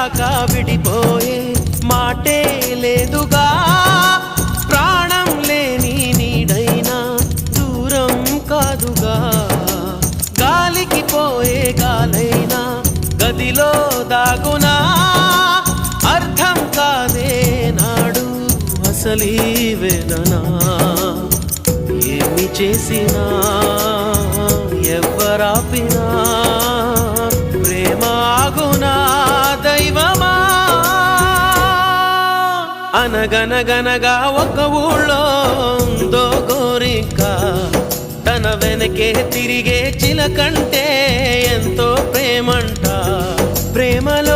దాకా విడిపోయే మాటే లేదుగా ప్రాణం లేని నీడైనా దూరం కాదుగా గాలికి పోయే గాలైనా గదిలో దాగునా అర్థం కాదే నాడు అసలీ వేదనా ఏమి చేసినా ఎవ్వరాపినా ప్రేమ ఆగునా దైవమా అనగనగనగా ఒక ఊళ్ళో ఉందో గోరింక తన వెనకే తిరిగే చిలకంటే ఎంతో ప్రేమంట ప్రేమలో